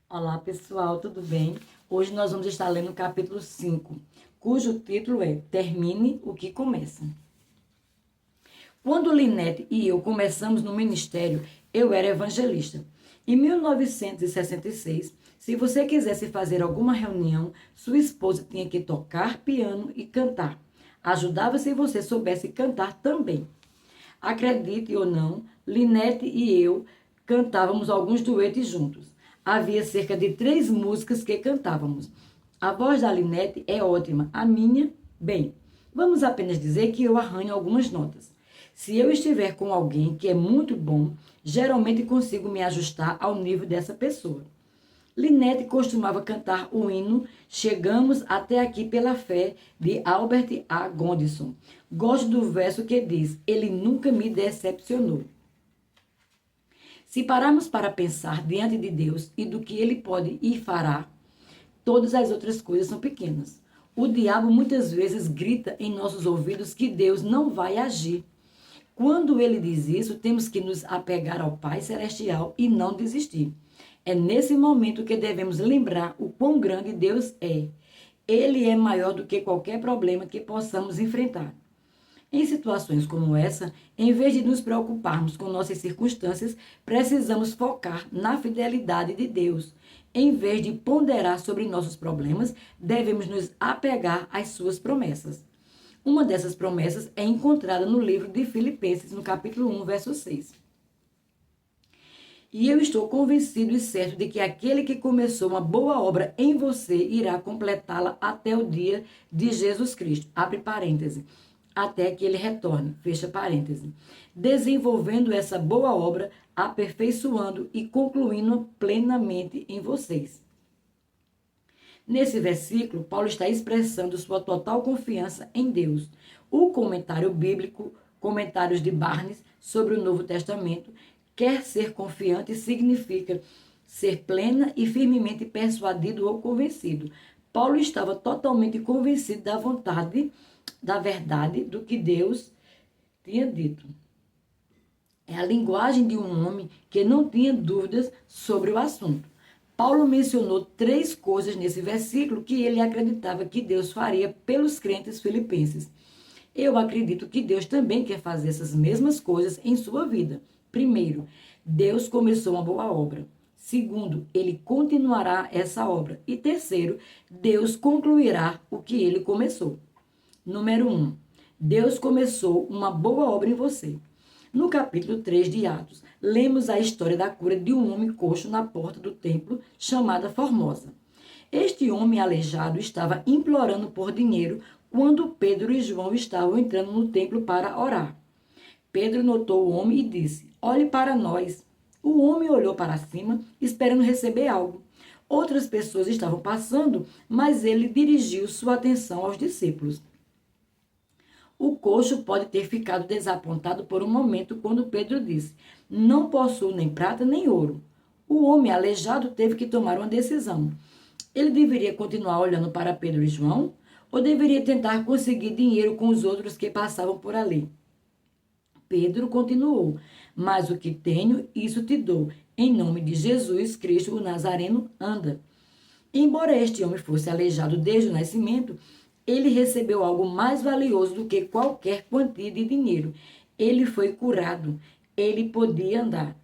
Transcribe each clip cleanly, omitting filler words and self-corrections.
Olá pessoal, tudo bem? Hoje nós vamos estar lendo o capítulo 5, cujo título é Termine o que Começa. Quando Linete e eu começamos no ministério, eu era evangelista. Em 1966, se você quisesse fazer alguma reunião, sua esposa tinha que tocar piano e cantar. Ajudava se você soubesse cantar também. Acredite ou não, Linete e eu cantávamos alguns duetos juntos. Havia cerca de 3 músicas que cantávamos. A voz da Linete é ótima, a minha, bem. Vamos apenas dizer que eu arranho algumas notas. Se eu estiver com alguém que é muito bom, geralmente consigo me ajustar ao nível dessa pessoa. Linete costumava cantar o hino Chegamos até aqui pela fé, de Albert A. Gondison. Gosto do verso que diz, ele nunca me decepcionou. Se pararmos para pensar diante de Deus e do que ele pode e fará, todas as outras coisas são pequenas. O diabo muitas vezes grita em nossos ouvidos que Deus não vai agir. Quando ele diz isso, temos que nos apegar ao Pai Celestial e não desistir. É nesse momento que devemos lembrar o quão grande Deus é. Ele é maior do que qualquer problema que possamos enfrentar. Em situações como essa, em vez de nos preocuparmos com nossas circunstâncias, precisamos focar na fidelidade de Deus. Em vez de ponderar sobre nossos problemas, devemos nos apegar às suas promessas. Uma dessas promessas é encontrada no livro de Filipenses, no capítulo 1, verso 6. E eu estou convencido e certo de que aquele que começou uma boa obra em você irá completá-la até o dia de Jesus Cristo. Abre parêntese. Até que ele retorne, fecha parêntese. Desenvolvendo essa boa obra, aperfeiçoando e concluindo plenamente em vocês. Nesse versículo, Paulo está expressando sua total confiança em Deus. O comentário bíblico, comentários de Barnes sobre o Novo Testamento, quer ser confiante significa ser plena e firmemente persuadido ou convencido. Paulo estava totalmente convencido da vontade, da verdade, do que Deus tinha dito. É a linguagem de um homem que não tinha dúvidas sobre o assunto. Paulo mencionou 3 coisas nesse versículo que ele acreditava que Deus faria pelos crentes filipenses. Eu acredito que Deus também quer fazer essas mesmas coisas em sua vida. Primeiro, Deus começou uma boa obra. Segundo, ele continuará essa obra. E terceiro, Deus concluirá o que ele começou. Número 1. Deus começou uma boa obra em você. No capítulo 3 de Atos, lemos a história da cura de um homem coxo na porta do templo, chamada Formosa. Este homem aleijado estava implorando por dinheiro quando Pedro e João estavam entrando no templo para orar. Pedro notou o homem e disse, olhe para nós. O homem olhou para cima, esperando receber algo. Outras pessoas estavam passando, mas ele dirigiu sua atenção aos discípulos. O coxo pode ter ficado desapontado por um momento quando Pedro disse, não possuo nem prata nem ouro. O homem aleijado teve que tomar uma decisão. Ele deveria continuar olhando para Pedro e João ou deveria tentar conseguir dinheiro com os outros que passavam por ali? Pedro continuou, mas o que tenho, isso te dou. Em nome de Jesus Cristo, o Nazareno, anda. Embora este homem fosse aleijado desde o nascimento, ele recebeu algo mais valioso do que qualquer quantia de dinheiro. Ele foi curado. Ele podia andar.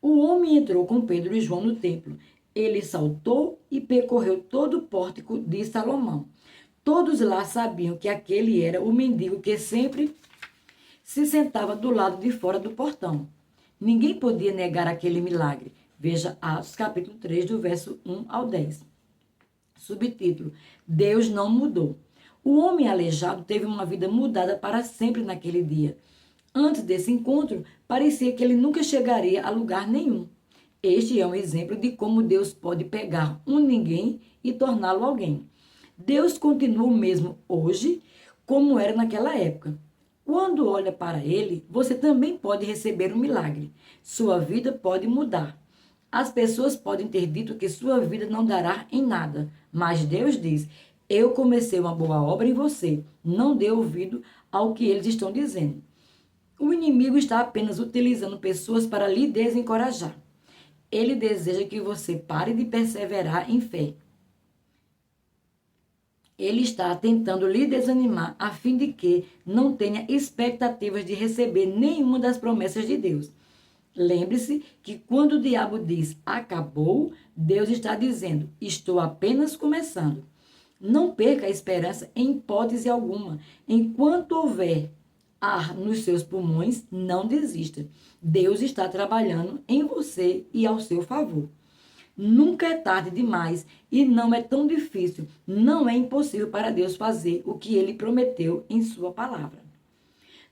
O homem entrou com Pedro e João no templo. Ele saltou e percorreu todo o pórtico de Salomão. Todos lá sabiam que aquele era o mendigo que sempre se sentava do lado de fora do portão. Ninguém podia negar aquele milagre. Veja Atos capítulo 3, do verso 1 ao 10. Subtítulo: Deus não mudou. O homem aleijado teve uma vida mudada para sempre naquele dia. Antes desse encontro, parecia que ele nunca chegaria a lugar nenhum. Este é um exemplo de como Deus pode pegar um ninguém e torná-lo alguém. Deus continua o mesmo hoje, como era naquela época. Quando olha para ele, você também pode receber um milagre. Sua vida pode mudar. As pessoas podem ter dito que sua vida não dará em nada, mas Deus diz, eu comecei uma boa obra em você. Não dê ouvido ao que eles estão dizendo. O inimigo está apenas utilizando pessoas para lhe desencorajar. Ele deseja que você pare de perseverar em fé. Ele está tentando lhe desanimar a fim de que não tenha expectativas de receber nenhuma das promessas de Deus. Lembre-se que quando o diabo diz acabou, Deus está dizendo estou apenas começando. Não perca a esperança em hipótese alguma. Enquanto houver ar nos seus pulmões, não desista. Deus está trabalhando em você e ao seu favor. Nunca é tarde demais e não é tão difícil, não é impossível para Deus fazer o que ele prometeu em sua palavra.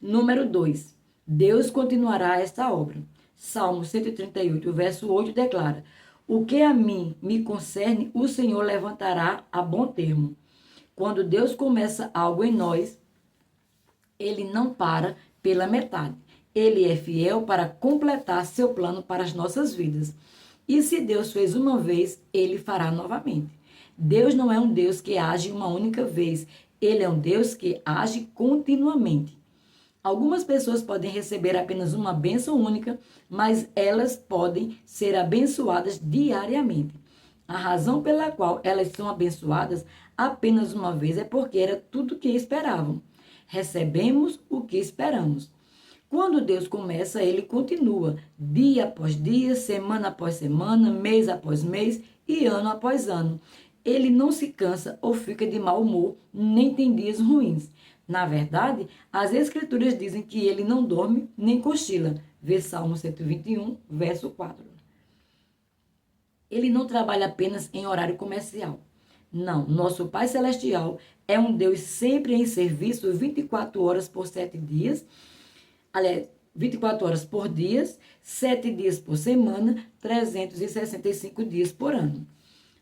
Número 2. Deus continuará esta obra. Salmo 138, verso 8 declara: o que a mim me concerne, o Senhor levantará a bom termo. Quando Deus começa algo em nós, ele não para pela metade. Ele é fiel para completar seu plano para as nossas vidas. E se Deus fez uma vez, ele fará novamente. Deus não é um Deus que age uma única vez. Ele é um Deus que age continuamente. Algumas pessoas podem receber apenas uma bênção única, mas elas podem ser abençoadas diariamente. A razão pela qual elas são abençoadas apenas uma vez é porque era tudo o que esperavam. Recebemos o que esperamos. Quando Deus começa, ele continua, dia após dia, semana após semana, mês após mês e ano após ano. Ele não se cansa ou fica de mau humor, nem tem dias ruins. Na verdade, as Escrituras dizem que ele não dorme nem cochila. Vê Salmo 121, verso 4. Ele não trabalha apenas em horário comercial. Não, nosso Pai Celestial é um Deus sempre em serviço 24 horas por 7 dias. Aliás, 24 horas por dia, 7 dias por semana, 365 dias por ano.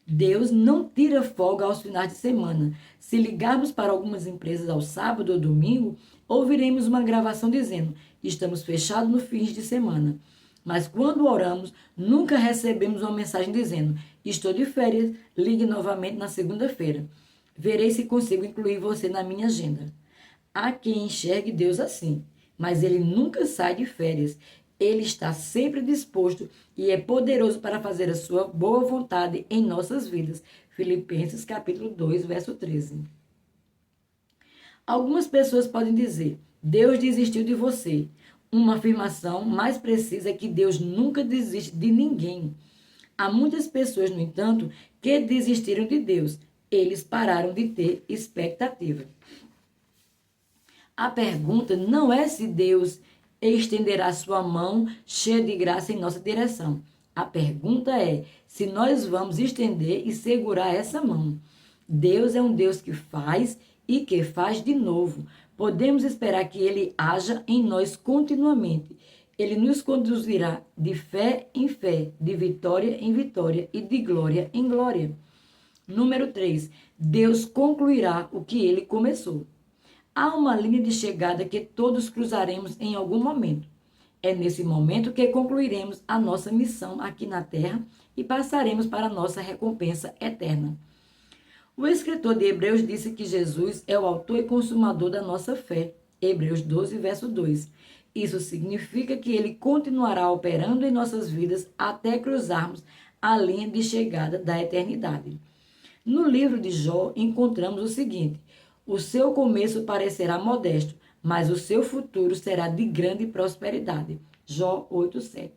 Deus não tira folga aos finais de semana. Se ligarmos para algumas empresas ao sábado ou domingo, ouviremos uma gravação dizendo: estamos fechados no fim de semana. Mas quando oramos, nunca recebemos uma mensagem dizendo: estou de férias, ligue novamente na segunda-feira. Verei se consigo incluir você na minha agenda. Há quem enxergue Deus assim, mas ele nunca sai de férias. Ele está sempre disposto e é poderoso para fazer a sua boa vontade em nossas vidas. Filipenses capítulo 2, verso 13. Algumas pessoas podem dizer: Deus desistiu de você. Uma afirmação mais precisa é que Deus nunca desiste de ninguém. Há muitas pessoas, no entanto, que desistiram de Deus. Eles pararam de ter expectativa. A pergunta não é se Deus estenderá sua mão cheia de graça em nossa direção. A pergunta é se nós vamos estender e segurar essa mão. Deus é um Deus que faz e que faz de novo. Podemos esperar que Ele haja em nós continuamente. Ele nos conduzirá de fé em fé, de vitória em vitória e de glória em glória. Número 3. Deus concluirá o que Ele começou. Há uma linha de chegada que todos cruzaremos em algum momento. É nesse momento que concluiremos a nossa missão aqui na Terra e passaremos para a nossa recompensa eterna. O escritor de Hebreus disse que Jesus é o autor e consumador da nossa fé. Hebreus 12, verso 2. Isso significa que ele continuará operando em nossas vidas até cruzarmos a linha de chegada da eternidade. No livro de Jó, encontramos o seguinte: o seu começo parecerá modesto, mas o seu futuro será de grande prosperidade. Jó 8:7.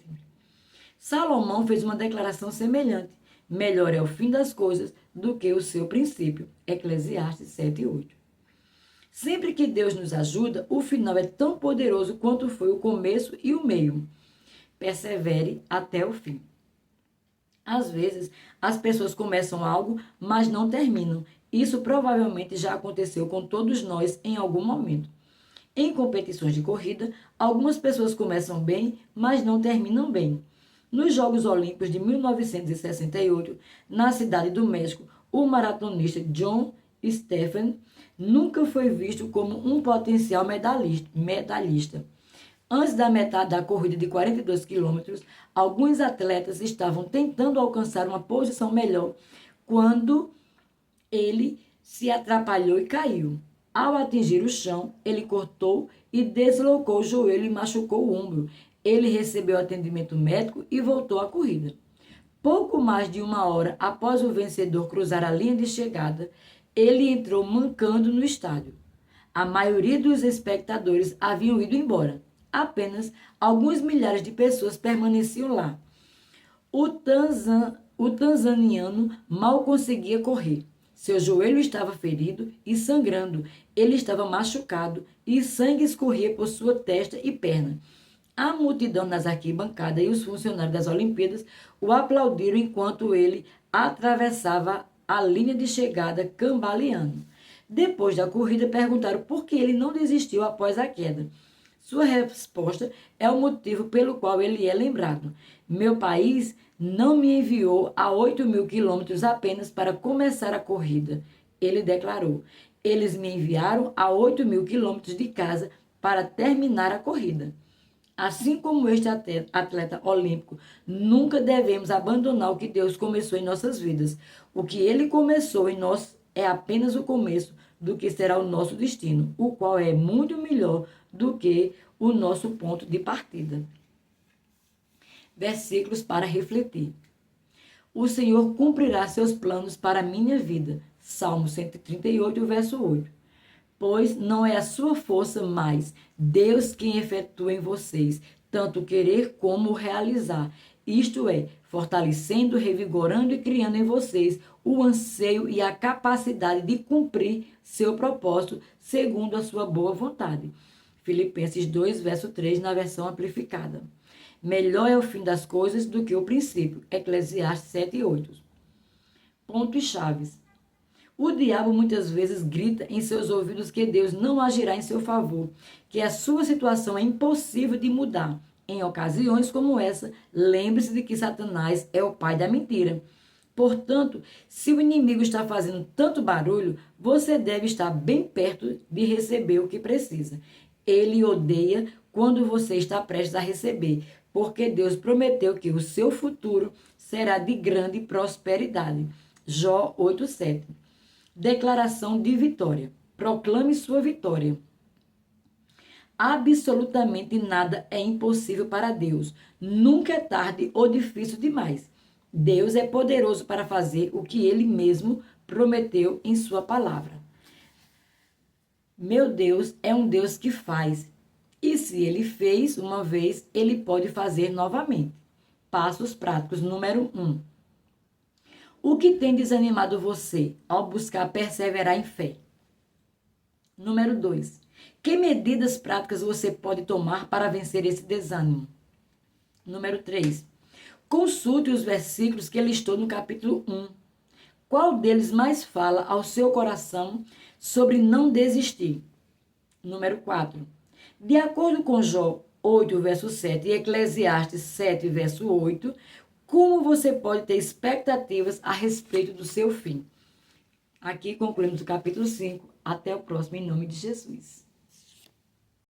Salomão fez uma declaração semelhante: melhor é o fim das coisas do que o seu princípio. Eclesiastes 7:8. Sempre que Deus nos ajuda, o final é tão poderoso quanto foi o começo e o meio. Persevere até o fim. Às vezes, as pessoas começam algo, mas não terminam. Isso provavelmente já aconteceu com todos nós em algum momento. Em competições de corrida, algumas pessoas começam bem, mas não terminam bem. Nos Jogos Olímpicos de 1968, na cidade do México, o maratonista John Stephen nunca foi visto como um potencial medalhista. Antes da metade da corrida de 42 quilômetros, alguns atletas estavam tentando alcançar uma posição melhor quando ele se atrapalhou e caiu. Ao atingir o chão, ele cortou e deslocou o joelho e machucou o ombro. Ele recebeu atendimento médico e voltou à corrida. Pouco mais de 1 hora após o vencedor cruzar a linha de chegada, ele entrou mancando no estádio. A maioria dos espectadores haviam ido embora. Apenas alguns milhares de pessoas permaneciam lá. O tanzaniano mal conseguia correr. Seu joelho estava ferido e sangrando. Ele estava machucado e sangue escorria por sua testa e perna. A multidão nas arquibancadas e os funcionários das Olimpíadas o aplaudiram enquanto ele atravessava a linha de chegada cambaleando. Depois da corrida, perguntaram por que ele não desistiu após a queda. Sua resposta é o motivo pelo qual ele é lembrado. Meu país não me enviou a 8.000 quilômetros apenas para começar a corrida. Ele declarou. Eles me enviaram a 8.000 quilômetros de casa para terminar a corrida. Assim como este atleta olímpico, nunca devemos abandonar o que Deus começou em nossas vidas. O que Ele começou em nós é apenas o começo do que será o nosso destino, o qual é muito melhor do que o nosso ponto de partida. Versículos para refletir. O Senhor cumprirá seus planos para a minha vida. Salmo 138, verso 8. Pois não é a sua força, mas Deus quem efetua em vocês, tanto querer como realizar. Isto é, fortalecendo, revigorando e criando em vocês o anseio e a capacidade de cumprir seu propósito segundo a sua boa vontade. Filipenses 2, verso 3, na versão amplificada. Melhor é o fim das coisas do que o princípio. Eclesiastes 7 e 8. Pontos chaves. O diabo muitas vezes grita em seus ouvidos que Deus não agirá em seu favor, que a sua situação é impossível de mudar. Em ocasiões como essa, lembre-se de que Satanás é o pai da mentira. Portanto, se o inimigo está fazendo tanto barulho, você deve estar bem perto de receber o que precisa. Ele odeia quando você está prestes a receber, porque Deus prometeu que o seu futuro será de grande prosperidade. Jó 8:7. Declaração de vitória. Proclame sua vitória. Absolutamente nada é impossível para Deus. Nunca é tarde ou difícil demais. Deus é poderoso para fazer o que Ele mesmo prometeu em sua palavra. Meu Deus é um Deus que faz. E se Ele fez uma vez, Ele pode fazer novamente. Passos práticos. Número 1. O que tem desanimado você ao buscar perseverar em fé? Número 2. Que medidas práticas você pode tomar para vencer esse desânimo? Número 3. Consulte os versículos que listou no capítulo 1. Qual deles mais fala ao seu coração sobre não desistir? Número 4. De acordo com Jó 8, verso 7 e Eclesiastes 7, verso 8, como você pode ter expectativas a respeito do seu fim? Aqui concluímos o capítulo 5. Até o próximo, em nome de Jesus.